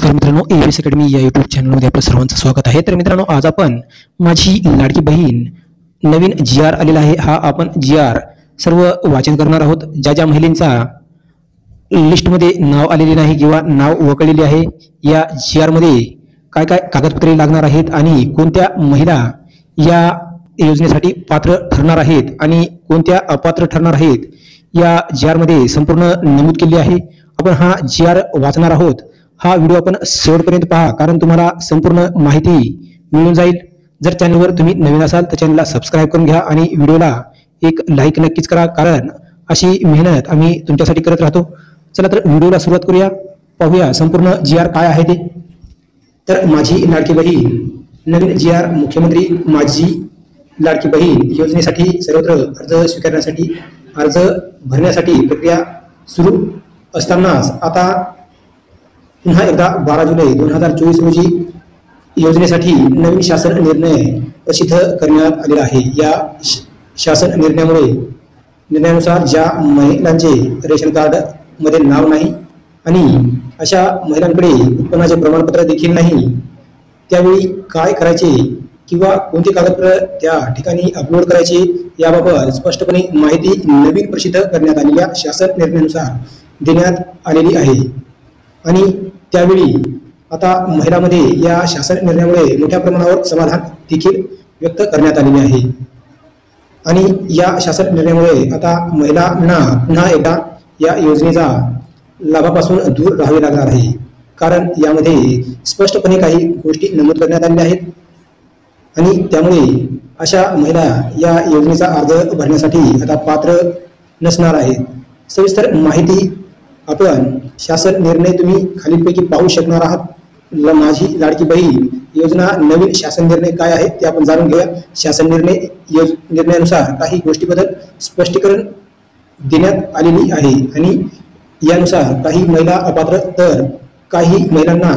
नमस्कार मित्रांनो, ABS academy या यूट्यूब चॅनलमध्ये आपलं सर्वांचं स्वागत आहे। तर मित्रांनो, आज आपण माझी लाडकी बहीण नवीन GR आलेला आहे, हा आपण GR सर्व वाचन करणार आहोत। ज्या ज्या महिलांचा लिस्टमध्ये नाव आलेले नाही किंवा नाव वगळलेले आहे, या GR मध्ये काय काय कागदपत्रे लागणार आहेत आणि कोणत्या महिला या योजनेसाठी पात्र ठरणार आहेत आणि कोणत्या अपात्र ठरणार आहेत, या GR मध्ये संपूर्ण नमूद केले आहे। आपण हा GR वाचणार आहोत। हा व्हिडिओ आपण शेवटपर्यंत पहा, कारण तुम्हाला संपूर्ण माहिती मिळून जाईल। जर चॅनलवर तुम्ही नवीन असाल तर चॅनलला सबस्क्राइब करून घ्या आणि व्हिडिओला एक लाईक नक्कीच करा, कारण अशी मेहनत आम्ही तुमच्यासाठी करत राहतो। चला तर व्हिडिओला सुरुवात करूया, पाहूया संपूर्ण GR काय आहे ते। तर माझी लाडकी बहीण नवीन GR मुख्यमंत्री माझी लाडकी बहीण योजनेसाठी सर्वत्र अर्ज स्वीकारण्यासाठी अर्ज भरण्यासाठी प्रक्रिया सुरू असतानाच आता पुन्हा एकदा 12 जुलै 2024 रोजी योजनेसाठी नवीन शासन निर्णय प्रसिद्ध करण्यात आलेला आहे। या शासन निर्णयानुसार ज्या महिलांचे रेशन कार्ड मध्ये नाव नाही आणि अशा महिलांकडे उत्पन्नाचे प्रमाणपत्र देखील नाही, त्यावेळी काय करायचे किंवा कोणते कागदपत्र त्या ठिकाणी अपलोड करायचे याबाबत स्पष्टपणे माहिती नवीन प्रसिद्ध करण्यात आलेल्या शासन निर्णयानुसार देण्यात आलेली आहे। आणि त्यावेळी आता महिलांमध्ये या शासन निर्णयामुळे मोठ्या प्रमाणावर समाधान देखील व्यक्त करण्यात आलेले आहे। आणि या शासन निर्णयामुळे आता महिलांना पुन्हा एकदा या योजनेचा लाभापासून दूर राहावे लागणार आहे, कारण यामध्ये स्पष्टपणे काही गोष्टी नमूद करण्यात आलेल्या आहेत आणि त्यामुळे अशा महिला या योजनेचा अर्ज भरण्यासाठी आता पात्र नसणार आहेत। सविस्तर माहिती आपण शासन निर्णय तुम्ही खालीलपैकी पाहू शकणार आहात। माझी लाडकी बहीण योजना नवीन शासन निर्णय काय आहे ते आपण जाणून घेऊया। शासन निर्णयानुसार काही गोष्टीबद्दल स्पष्टीकरण देण्यात आलेली आहे आणि यानुसार काही महिला अपात्र तर काही महिलांना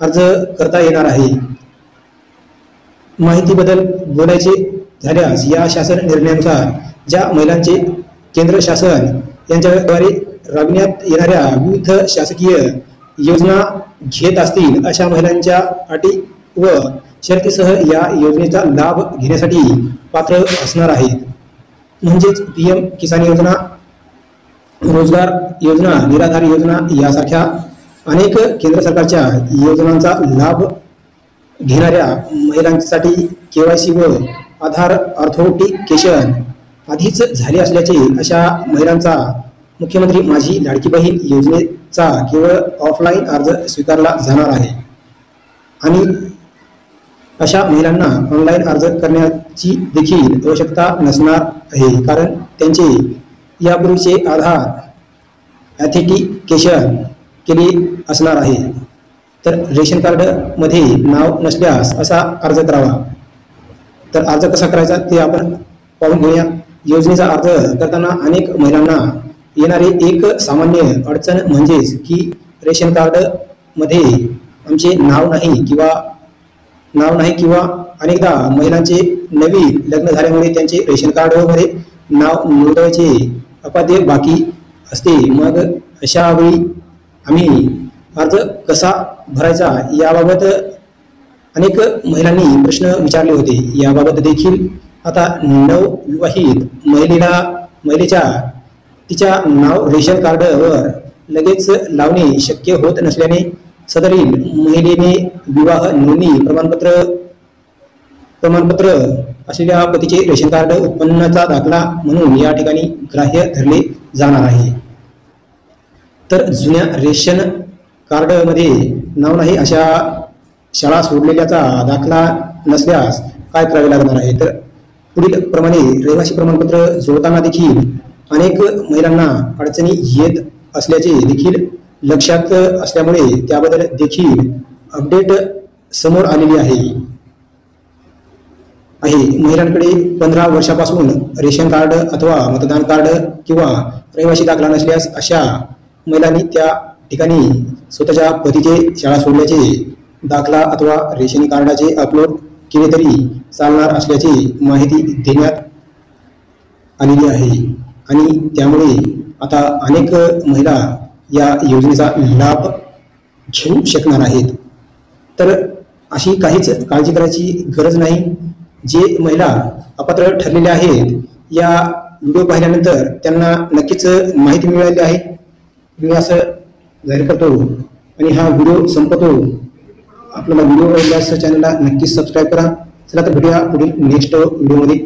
अर्ज करता येणार आहे। माहितीबद्दल बोलायचे झाल्यास या शासन निर्णयानुसार ज्या महिलांचे केंद्र शासन यांच्याद्वारे राबविण्यात येणाऱ्या विविध शासकीय योजना घेत असतील अशा महिलांच्या अटी व शर्तीसह या योजनेचा लाभ घेण्यासाठी पात्र असणार आहेत। म्हणजेच PM किसान योजना, रोजगार योजना, निराधार योजना यासारख्या अनेक केंद्र सरकारच्या योजनांचा लाभ घेणाऱ्या महिलांसाठी KYC व आधार ऑथेंटिकेशन आधीच झाले असल्याचे अशा महिलांचा मुख्यमंत्री माझी लाडकी बहीण योजनेचा केवळ ऑफलाईन अर्ज स्वीकारला जाणार आहे आणि अशा महिलांना ऑनलाईन अर्ज करण्याची देखील आवश्यकता नसणार आहे, कारण त्यांचे यापूर्वीचे आधार ऑथेंटिकेशन केले असणार आहे। तर रेशन कार्ड मध्ये नाव नसल्यास असा अर्ज करावा। तर अर्ज कसा करायचा ते आपण पाहून घेऊया। योजनेचा अर्ज करताना अनेक महिलांना येणारे एक सामान्य अडचण म्हणजेच की रेशन कार्ड मध्ये आमचे नाव नाही किंवा अनेकदा महिलांचे नवीन लग्न झाल्यामुळे त्यांचे रेशन कार्ड मध्ये नाव नोंदवायचे अपाद्य बाकी असते। मग अशा वेळी आम्ही अर्ज कसा भरायचा याबाबत अनेक महिलांनी प्रश्न विचारले होते। याबाबत देखील आता नवविवाहित महिलेच्या तिच्या नाव रेशन कार्डवर लगेच लावणे शक्य होत नसल्याने सदरील महिलेने विवाह नोंदणी प्रमाणपत्र असलेल्या पतीचे रेशन कार्ड उत्पन्नाचा दाखला म्हणून या ठिकाणी ग्राह्य धरले जाणार आहे। तर जुन्या रेशन कार्ड मध्ये नाव नाही अशा शाळा सोडलेल्याचा दाखला नसल्यास काय करावे लागणार आहे, तर पुढील प्रमाणे रहिवासी प्रमाणपत्र जोडताना देखील अनेक महिलांना अडचणी येत असल्याचे देखील लक्षात असल्यामुळे त्याबद्दल देखील अपडेट समोर आलेली आहे। महिलांकडे 15 वर्षापासून रेशन कार्ड अथवा मतदान कार्ड किंवा रहिवासी दाखला नसल्यास अशा महिलांनी त्या ठिकाणी स्वतःच्या पतीचे शाळा सोडल्याचे दाखला अथवा रेशन कार्डाचे अपलोड केले तरी चालणार असल्याची माहिती देण्यात आलेली आहे आणि त्यामुळे आता अनेक महिला या योजनेचा लाभ घेऊ शकणार आहेत. तर अशी काहीच काळजी करायची गरज नाही. जे महिला अपात्र ठरलेल्या आहेत या व्हिडिओ पाहिल्यानंतर त्यांना नक्कीच माहिती मिळाली आहे. मी असं जाहीर करतो आणि हा व्हिडिओ संपवतो. आपल्याला व्हिडिओ आवडल्यास चॅनलला नक्कीच सबस्क्राईब करा. चला तर भेटूया पुढील नेक्स्ट व्हिडिओमध्ये.